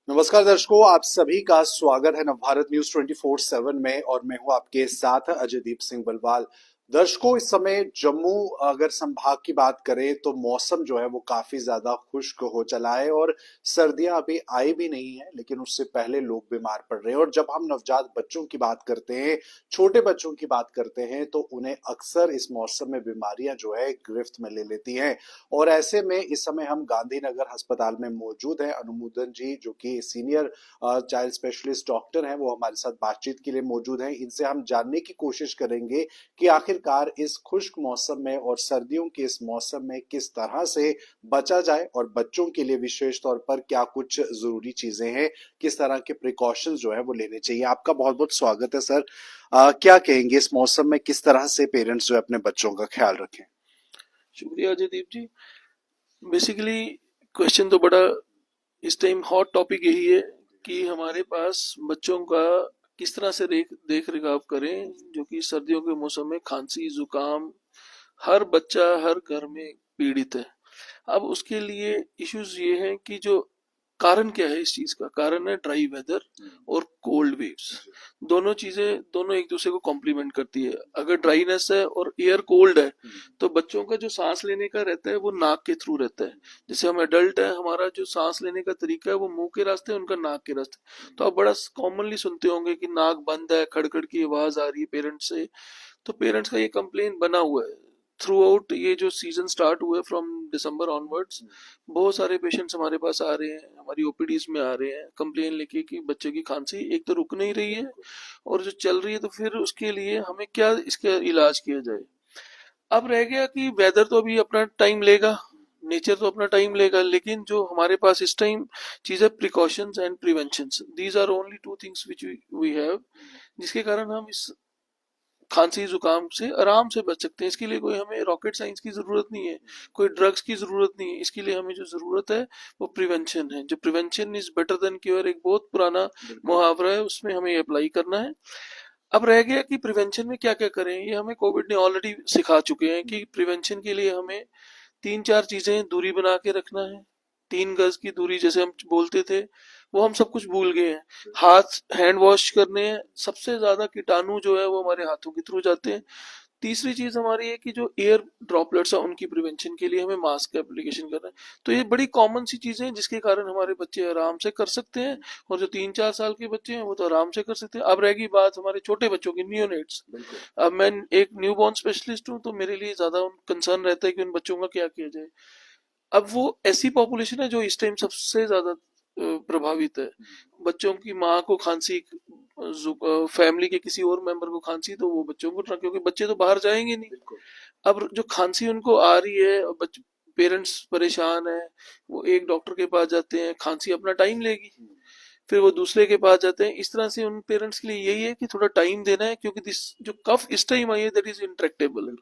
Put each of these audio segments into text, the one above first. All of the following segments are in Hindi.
नमस्कार दर्शकों, आप सभी का स्वागत है नवभारत न्यूज 24/7 में और मैं हूं आपके साथ अजयदीप सिंह बलवाल। दर्शकों, इस समय जम्मू अगर संभाग की बात करें तो मौसम जो है वो काफी ज्यादा खुश्क हो चला है और सर्दियां अभी आई भी नहीं है, लेकिन उससे पहले लोग बीमार पड़ रहे हैं। और जब हम नवजात बच्चों की बात करते हैं, छोटे बच्चों की बात करते हैं, तो उन्हें अक्सर इस मौसम में बीमारियां जो है गिरफ्त में ले लेती हैं। और ऐसे में इस समय हम गांधीनगर अस्पताल में मौजूद हैं। अनुमोदन जी, जो कि सीनियर चाइल्ड स्पेशलिस्ट डॉक्टर हैं, वो हमारे साथ बातचीत के लिए मौजूद हैं। इनसे हम जानने की कोशिश करेंगे कि आखिरकार इस खुश्क मौसम में और सर्दियों के इस मौसम में किस तरह से बचा जाए और बच्चों के लिए विशेष तौर पर क्या कुछ जरूरी चीजें हैं, किस तरह के प्रिकॉशंस जो है वो लेने चाहिए। आपका बहुत बहुत स्वागत है सर। क्या कहेंगे इस मौसम में किस तरह से पेरेंट्स जो है अपने बच्चों का ख्याल रखें? शुक्रिया अजयदीप जी। बेसिकली क्वेश्चन तो बड़ा इस टाइम हॉट टॉपिक यही है कि हमारे पास बच्चों का किस तरह से देख रेखाव करें, जो कि सर्दियों के मौसम में खांसी जुकाम हर बच्चा हर घर में पीड़ित है। अब उसके लिए इश्यूज ये हैं कि जो कारण क्या है, इस चीज का कारण है ड्राई वेदर और कोल्ड वेव्स। दोनों एक दूसरे को कॉम्प्लीमेंट करती है। अगर ड्राइनेस है और एयर कोल्ड है तो बच्चों का जो सांस लेने का रहता है वो नाक के थ्रू रहता है। जैसे हम एडल्ट है, हमारा जो सांस लेने का तरीका है वो मुंह के रास्ते, उनका नाक के रास्ते। तो आप बड़ा कॉमनली सुनते होंगे कि नाक बंद है, खड़खड़ की आवाज आ रही है पेरेंट्स से। तो पेरेंट्स का ये कंप्लेन बना हुआ है थ्रू आउट। ये जो सीजन स्टार्ट हुआ है फ्रॉम दिसंबर ऑनवर्ड्स, बहुत सारे पेशेंट्स हमारे पास आ रहे हैं, हमारी ओपीडीज में आ रहे हैं कंप्लेन लेके कि बच्चे की खांसी एक तो रुक नहीं रही है और जो चल रही है, तो फिर उसके लिए हमें क्या इसका इलाज किया जाए। अब रह गया कि वेदर तो अभी अपना टाइम लेगा, नेचर तो अपना टाइम लेगा, लेकिन जो हमारे पास इस टाइम चीज है precautions and preventions. These are only two things which we have, जिसके कारण हम इस खांसी जुकाम से आराम से बच सकते हैं। इसके लिए कोई हमें रॉकेट साइंस की जरूरत नहीं है, कोई ड्रग्स की जरूरत नहीं है। इसके लिए हमें जो जरूरत है वो प्रिवेंशन है। जो prevention is better than cure, एक बहुत पुराना मुहावरा है, उसमें हमें अप्लाई करना है। अब रह गया कि प्रिवेंशन में क्या क्या करें। ये हमें कोविड ने ऑलरेडी सिखा चुके हैं कि प्रिवेंशन के लिए हमें तीन चार चीजें, दूरी बना के रखना है, 3 गज की दूरी जैसे हम बोलते थे, वो हम सब कुछ भूल गए हैं। हाथ हैंड वॉश करने हैं, सबसे ज्यादा कीटाणु जो है वो हमारे हाथों के थ्रू जाते हैं। तीसरी चीज हमारी है कि जो एयर ड्रॉपलेट्स है उनकी प्रिवेंशन के लिए हमें मास्क का एप्लीकेशन करना है। तो ये बड़ी कॉमन सी चीजें हैं जिसके कारण हमारे बच्चे आराम से कर सकते हैं, और जो 3-4 साल के बच्चे हैं वो तो आराम से कर सकते हैं। अब रहेगी बात हमारे छोटे बच्चों की, नियोनेट्स। अब मैं एक न्यूबॉर्न स्पेशलिस्ट हूँ, तो मेरे लिए ज्यादा कंसर्न रहता है कि उन बच्चों का क्या किया जाए। अब वो ऐसी पॉपुलेशन है जो इस टाइम सबसे ज्यादा प्रभावित है। बच्चों की माँ को खांसी, फैमिली के किसी और मेंबर को खांसी, तो वो बच्चों को, क्योंकि बच्चे तो बाहर जाएंगे नहीं। अब जो खांसी उनको आ रही है और पेरेंट्स परेशान है, वो एक डॉक्टर के पास जाते हैं, खांसी अपना टाइम लेगी, फिर वो दूसरे के पास जाते हैं। इस तरह से उन पेरेंट्स के लिए यही है कि थोड़ा टाइम देना है, क्योंकि दिस जो कफ इस टाइम आई है दैट इज इंट्रैक्टेबल।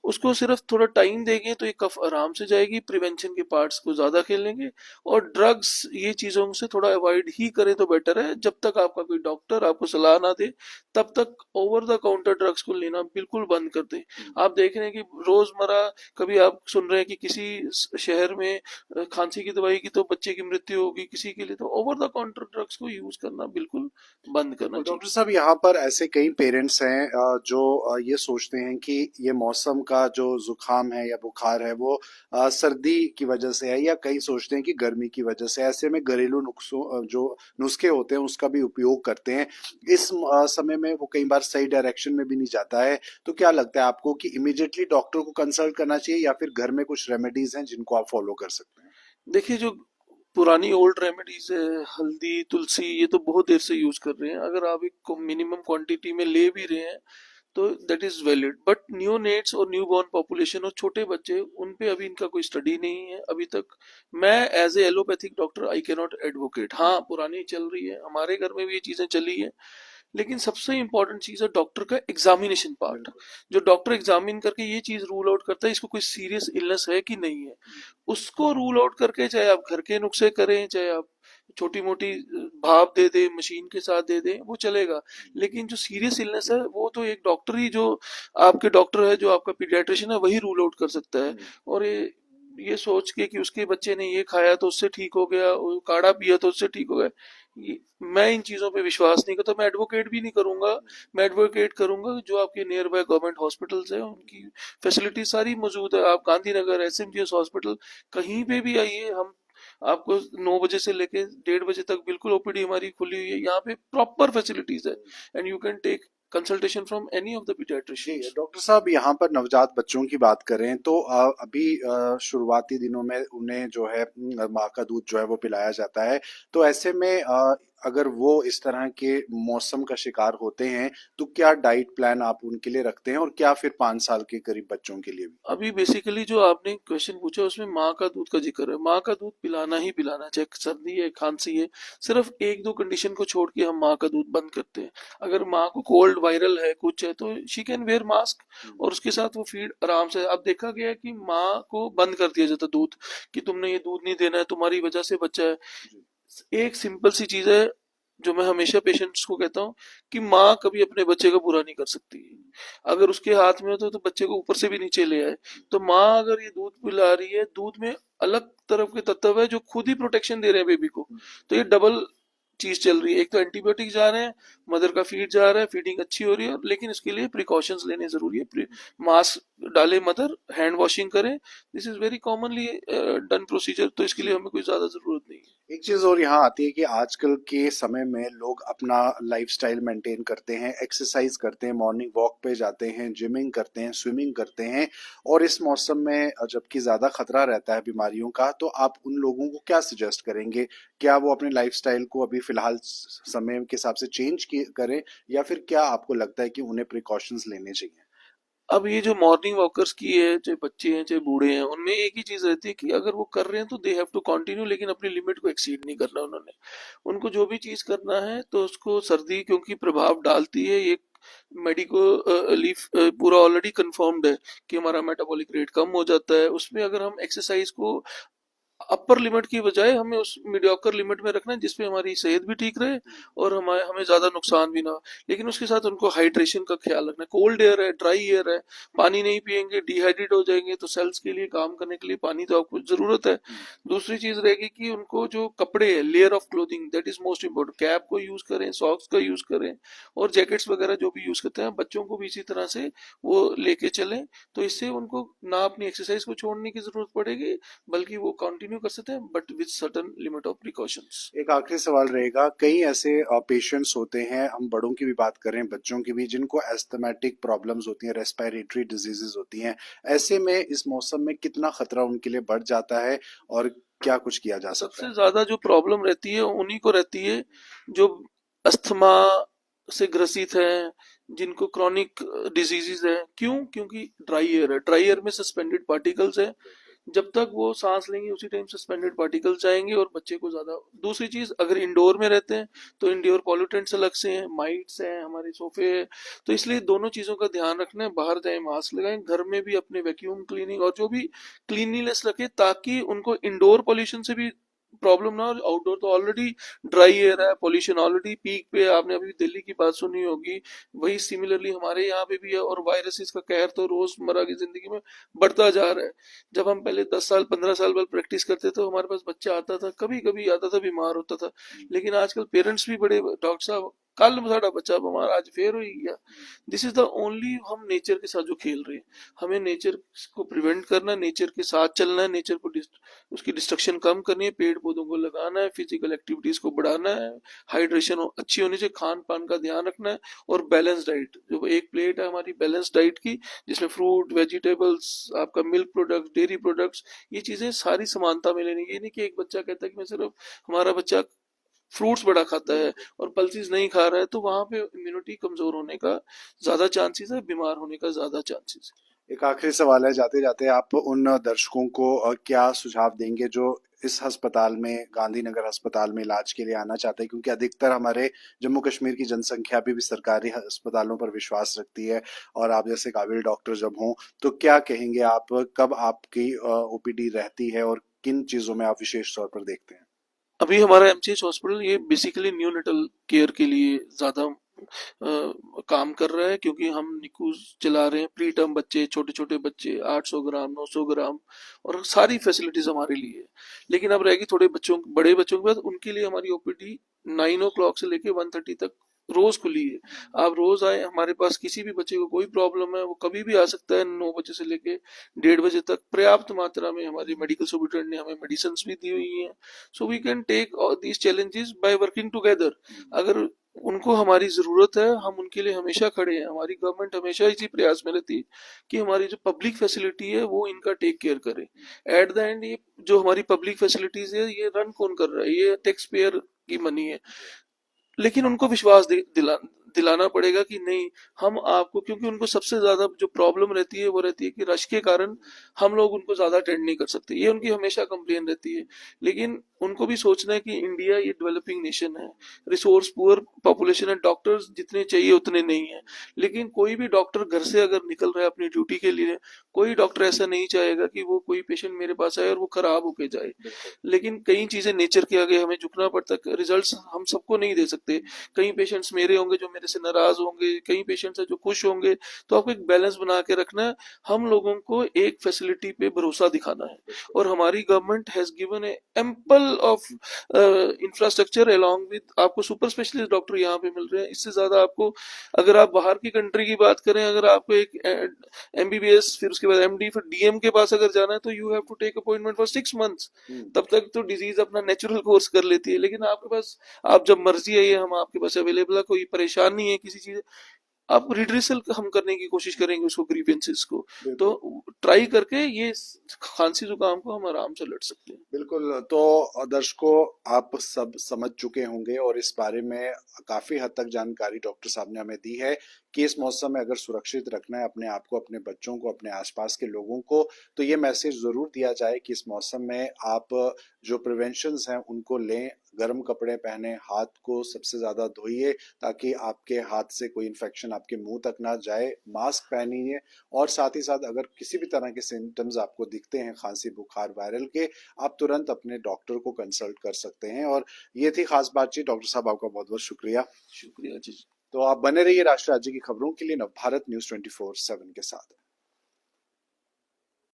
उसको सिर्फ थोड़ा टाइम देंगे तो ये कफ आराम से जाएगी, प्रिवेंशन के पार्ट्स को ज्यादा खेलेंगे। और ड्रग्स, ये चीजों से थोड़ा अवॉइड ही करें तो बेटर है। जब तक आपका कोई डॉक्टर आपको सलाह ना दे, तब तक ओवर द काउंटर ड्रग्स को लेना बिल्कुल बंद कर दें। आप देख रहे हैं कि रोजमर्रा कभी आप सुन रहे हैं कि किसी शहर में खांसी की दवाई की तो बच्चे की मृत्यु होगी, किसी के लिए। तो ओवर द काउंटर ड्रग्स को यूज करना बिल्कुल बंद करना तो चाहिए। डॉक्टर साहब, यहाँ पर ऐसे कई पेरेंट्स हैं जो ये सोचते हैं कि ये मौसम का जो जुकाम है या बुखार है वो सर्दी की वजह से है, या कई सोचते हैं कि गर्मी की वजह से। ऐसे में घरेलू नुस्खों जो नुस्खे होते हैं उसका भी उपयोग करते हैं। इस समय में वो कई बार सही डायरेक्शन में भी नहीं जाता है। तो क्या लगता है आपको कि इमीडिएटली डॉक्टर को कंसल्ट करना चाहिए, या फिर घर में कुछ रेमेडीज हैं जिनको आप फॉलो कर सकते हैं? देखिए, जो पुरानी ओल्ड रेमेडीज है, हल्दी तुलसी, ये तो बहुत देर से यूज कर रहे हैं। अगर आप एक मिनिमम क्वांटिटी में ले भी रहे हैं तो that is valid. But neonates और न्यूबॉर्न पॉपुलेशन और छोटे बच्चे, उन पे अभी इनका कोई स्टडी नहीं है अभी तक। मैं as a allopathic doctor I can not advocate. हाँ, पुरानी चल रही है, हमारे घर में भी ये चीजें चली है, लेकिन सबसे इंपॉर्टेंट चीज है डॉक्टर का एग्जामिनेशन पार्ट। जो डॉक्टर एग्जामिन करके ये चीज रूल आउट करता है इसको कोई सीरियस इलनेस है कि नहीं है, उसको रूल आउट करके, चाहे आप घर के नुस्खे करें, चाहे आप छोटी मोटी भाप दे दे, मशीन के साथ दे दे, वो चलेगा। लेकिन जो सीरियस इलनेस है वो तो एक डॉक्टर ही, जो आपके डॉक्टर है, जो आपका पीडियाट्रिशियन है, वही रूल आउट कर सकता है। और ये ये सोच के कि उसके बच्चे ने ये खाया तो उससे ठीक हो गया, वो काढ़ा पिया तो उससे ठीक हो गया, मैं इन चीजों पे विश्वास नहीं करता। मैं एडवोकेट भी नहीं करूंगा। मैं एडवोकेट करूंगा जो आपके नियर बाय गवर्नमेंट हॉस्पिटल्स है उनकी फैसिलिटी सारी मौजूद है। आप गांधीनगर एसएमजीएस हॉस्पिटल कहीं पे भी आइए, हम आपको 9 बजे से लेके 1:30 बजे तक बिल्कुल ओपीडी हमारी खुली हुई है। यहाँ पे प्रॉपर फैसिलिटीज है and you can take consultation from any of the जी पीडियाट्रिशियंस। डॉक्टर साहब, यहाँ पर नवजात बच्चों की बात करें तो अभी शुरुआती दिनों में उन्हें जो है माँ का दूध जो है वो पिलाया जाता है। तो ऐसे में अगर वो इस तरह के मौसम का शिकार होते हैं तो क्या डाइट प्लान आप उनके लिए रखते हैं, और क्या फिर 5 साल के करीब बच्चों के लिए भी? अभी बेसिकली जो आपने क्वेश्चन पूछा उसमें माँ का दूध का जिक्र है। माँ का दूध पिलाना ही पिलाना है, चाहे सर्दी है खांसी है। सिर्फ एक दो कंडीशन को छोड़ के हम माँ का दूध बंद करते हैं। अगर माँ को कोल्ड वायरल है कुछ है तो शी कैन वेयर मास्क और उसके साथ वो फीड आराम से। अब देखा गया है कि माँ को बंद कर दिया जाता दूध, कि तुमने ये दूध नहीं देना है, तुम्हारी वजह से बच्चा है। एक सिंपल सी चीज है जो मैं हमेशा पेशेंट्स को कहता हूँ कि माँ कभी अपने बच्चे का बुरा नहीं कर सकती। अगर उसके हाथ में हो तो बच्चे को ऊपर से भी नीचे ले आए। तो माँ अगर ये दूध पिला रही है, दूध में अलग तरफ के तत्व है जो खुद ही प्रोटेक्शन दे रहे हैं बेबी को, तो ये डबल चीज चल रही है। एक तो एंटीबायोटिक जा रहे हैं, मदर का फीड जा रहा है, फीडिंग अच्छी हो रही है, लेकिन इसके लिए प्रिकॉशंस लेने जरूरी है। मास्क डाले मदर, हैंड वॉशिंग करें, this is very commonly done procedure, तो इसके लिए हमें कोई ज्यादा जरूरत नहीं है। एक चीज और यहाँ आती है कि आजकल के समय में लोग अपना लाइफस्टाइल मेंटेन करते हैं, एक्सरसाइज करते हैं, मॉर्निंग वॉक पे जाते हैं, जिमिंग करते हैं, स्विमिंग करते हैं, और इस मौसम में जबकि ज्यादा खतरा रहता है बीमारियों का, तो आप उन लोगों को क्या सजेस्ट करेंगे? क्या वो अपने लाइफस्टाइल को अभी फिलहाल समय के हिसाब से चेंज करें, या फिर क्या आपको लगता है कि उन्हें प्रिकॉशंस लेने चाहिए? अब ये जो मॉर्निंग वॉकर्स की है, चाहे बच्चे हैं चाहे बूढ़े हैं, उनमें एक ही चीज रहती है कि अगर वो कर रहे हैं तो दे हैव टू कंटिन्यू, लेकिन अपनी लिमिट को एक्सीड नहीं करना उन्होंने। उनको जो भी चीज करना है तो उसको, सर्दी क्योंकि प्रभाव डालती है ये मेडिको लीफ पूरा ऑलरेडी कंफर्म्ड है कि हमारा मेटाबॉलिक रेट कम हो जाता है। उसमें अगर हम एक्सरसाइज को अपर लिमिट की बजाय हमें उस मीडियोकर लिमिट में रखना है जिसपे हमारी सेहत भी ठीक रहे और हमें हमें ज्यादा नुकसान भी ना हो। लेकिन उसके साथ उनको हाइड्रेशन का ख्याल रखना है। कोल्ड एयर है, ड्राई एयर है, पानी नहीं पियेंगे डिहाइड्रेट हो जाएंगे, तो सेल्स के लिए काम करने के लिए पानी तो आपको जरूरत है। दूसरी चीज रहेगी कि उनको जो कपड़े है, layer of clothing, that is most important. Cap को यूज करें, सॉक्स का यूज करें, और जैकेट्स वगैरह जो भी यूज करते हैं बच्चों को भी इसी तरह से वो लेके चलें। तो इससे उनको ना अपनी एक्सरसाइज को छोड़ने की जरूरत पड़ेगी, बल्कि वो कंटिन्यू कर सकते हैं but with certain limit of precautions. एक आखिरी सवाल रहेगा, कई ऐसे पेशेंट्स होते हैं, हम बड़ों की भी बात करें, बच्चों की भी, जिनको एस्थमेटिक प्रॉब्लम्स होती हैं, रेस्पिरेटरी डिजीजेस होती हैं। ऐसे में इस मौसम में कितना खतरा उनके लिए बढ़ जाता है, और क्या कुछ किया जा सकता सबसे है? ज्यादा जो प्रॉब्लम रहती है उन्हीं को रहती है जो अस्थमा से ग्रसित हैं, जिनको क्रॉनिक डिजीजेस है। क्यों? क्योंकि ड्राई एयर है, ड्राई एयर में सस्पेंडेड पार्टिकल्स है। जब तक वो सांस लेंगे उसी टाइम सस्पेंडेड पार्टिकल्स जाएंगे और बच्चे को ज्यादा। दूसरी चीज, अगर इंडोर में रहते हैं तो इंडोर पॉल्यूटेंट्स अलग से हैं, माइट्स हैं, हमारे सोफे है। तो इसलिए दोनों चीजों का ध्यान रखना है। बाहर जाए मास्क लगाएं, घर में भी अपने वैक्यूम क्लीनिंग और जो भी क्लीनलीनेस रखें, ताकि उनको इंडोर पॉल्यूशन से भी प्रॉब्लम ना हो। आउटडोर तो ऑलरेडी ड्राई एयर है, पॉल्यूशन ऑलरेडी पीक पे है। आपने अभी दिल्ली की बात सुनी होगी, वही सिमिलरली हमारे यहाँ पे भी है। और वायरसेस का कहर तो रोजमर्रा की जिंदगी में बढ़ता जा रहा है। जब हम पहले 10 साल 15 साल बाद प्रैक्टिस करते थे, हमारे पास बच्चा आता था, कभी कभी आता था, बीमार होता था। लेकिन आजकल पेरेंट्स भी बड़े, डॉक्टर साहब कल साड़ा बच्चा बीमार, आज फिर हो ही गया। दिस इज द ओनली, हम नेचर के साथ जो खेल रहे हैं। हमें नेचर को प्रिवेंट करना है, नेचर के साथ चलना है, नेचर को उसकी डिस्ट्रक्शन कम करनी है, पेड़ पौधों को लगाना है, फिजिकल एक्टिविटीज को बढ़ाना है, हाइड्रेशन अच्छी होनी चाहिए, खान पान का ध्यान रखना है, और बैलेंस डाइट। जो एक प्लेट है हमारी बैलेंस डाइट की, जिसमें फ्रूट, वेजिटेबल्स, आपका मिल्क प्रोडक्ट्स, डेयरी प्रोडक्ट्स, ये चीजें सारी समानता में लेनी। ये नहीं कि एक बच्चा कहता है कि मैं सिर्फ, हमारा बच्चा फ्रूट्स बड़ा खाता है और पल्सीज नहीं खा रहा है, तो वहां पे इम्यूनिटी कमजोर होने का ज्यादा चांसेस है, बीमार होने का ज्यादा चांसेस है। एक आखिरी सवाल है, जाते जाते आप उन दर्शकों को क्या सुझाव देंगे जो इस अस्पताल में, गांधीनगर अस्पताल में इलाज के लिए आना चाहते हैं? क्योंकि अधिकतर हमारे जम्मू कश्मीर की जनसंख्या भी सरकारी अस्पतालों पर विश्वास रखती है, और आप जैसे काबिल डॉक्टर जब हों, तो क्या कहेंगे आप, कब आपकी ओपीडी रहती है, और किन चीजों में आप विशेष तौर पर देखते हैं? अभी हमारा एमसीएच हॉस्पिटल ये बेसिकली न्यूनेटल केयर के लिए ज्यादा काम कर रहा है, क्योंकि हम निकू चला रहे हैं। प्री टर्म बच्चे, छोटे छोटे बच्चे, 800 ग्राम, 900 ग्राम, और सारी फैसिलिटीज हमारे लिए है। लेकिन अब रहेगी थोड़े बच्चों, बड़े बच्चों के पास, उनके लिए हमारी ओपीडी 9 o'clock से लेके 1:30 तक रोज खुली है। आप रोज आए, हमारे पास किसी भी बच्चे को कोई प्रॉब्लम है वो कभी भी आ सकता है। 9 बजे से लेके 1:30 बजे तक पर्याप्त मात्रा में हमारी मेडिकल सुपरिटेंडेंट ने हमें मेडिसिन भी दी हुई हैं। So we can take these challenges by working together. अगर उनको हमारी जरूरत है, हम उनके लिए हमेशा खड़े हैं। हमारी गवर्नमेंट हमेशा इसी प्रयास में रहती है कि हमारी जो पब्लिक फैसिलिटी है वो इनका टेक केयर करे। एट द एंड ये जो हमारी पब्लिक फैसिलिटीज है, ये रन कौन कर रहा है? ये टैक्स पेयर की मनी है। लेकिन उनको विश्वास दिलाना पड़ेगा कि नहीं, हम आपको, क्योंकि उनको सबसे ज्यादा जो प्रॉब्लम रहती है वो रहती है कि रश के कारण हम लोग उनको ज्यादा अटेंड नहीं कर सकते। ये उनकी हमेशा कंप्लेन रहती है। लेकिन उनको भी सोचना है कि इंडिया ये डेवलपिंग नेशन है, रिसोर्स पुअर पॉपुलेशन है, डॉक्टर्स जितने चाहिए उतने नहीं है। लेकिन कोई भी डॉक्टर घर से अगर निकल रहा है अपनी ड्यूटी के लिए, कोई डॉक्टर ऐसा नहीं चाहेगा कि वो कोई पेशेंट मेरे पास आए और वो खराब होके जाए। लेकिन कई चीजें नेचर के आगे हमें झुकना पड़ता है। रिजल्ट्स हम सबको नहीं दे सकते। कई पेशेंट्स मेरे होंगे जो मेरे से नाराज होंगे, कई पेशेंट्स है जो खुश होंगे। तो आपको एक बैलेंस बना के रखना है। हम लोगों को एक फैसिलिटी पे भरोसा दिखाना है, और हमारी government has given A ample of infrastructure along with, आपको सुपर स्पेशलिस्ट डॉक्टर यहाँ पे मिल रहे हैं। इससे ज्यादा आपको, अगर आप बाहर की कंट्री की बात करें, अगर आपको एक एमबीबीएस, फिर उसके बाद एमडी, फिर डीएम के पास अगर जाना है तो you have to take appointment for 6 months. तब तक तो डिजीज अपना नेचुरल कोर्स कर लेती है। लेकिन आपके पास, आप जब मर्जी आइए, हम आपके पास अवेलेबल है। कोई परेशान नहीं है किसी चीज, आप रिड्रेसल हम करने की कोशिश करेंगे उसको, ग्रीवेंसेस को। तो ट्राई करके ये खांसी जुकाम को हम आराम से लड़ सकते हैं। बिल्कुल। तो दर्शकों, आप सब समझ चुके होंगे और इस बारे में काफी हद तक जानकारी डॉक्टर साहब ने हमें दी है कि इस मौसम में अगर सुरक्षित रखना है अपने आप को, अपने बच्चों को, अपने आसपास के लोगों को, तो ये मैसेज जरूर दिया जाए कि इस मौसम में आप जो प्रिवेंशंस हैं उनको लें। गर्म कपड़े पहने, हाथ को सबसे ज्यादा धोइए ताकि आपके हाथ से कोई इन्फेक्शन आपके मुंह तक ना जाए। मास्क पहनिए, और साथ ही साथ अगर किसी भी तरह के सिम्टम्स आपको दिखते हैं, खांसी, बुखार, वायरल के, आप तुरंत अपने डॉक्टर को कंसल्ट कर सकते हैं। और ये थी खास बातचीत। डॉक्टर साहब, आपका बहुत बहुत शुक्रिया। शुक्रिया जी। तो आप बने रहिए राष्ट्र राज्य की खबरों के लिए नवभारत न्यूज 24/7 के साथ।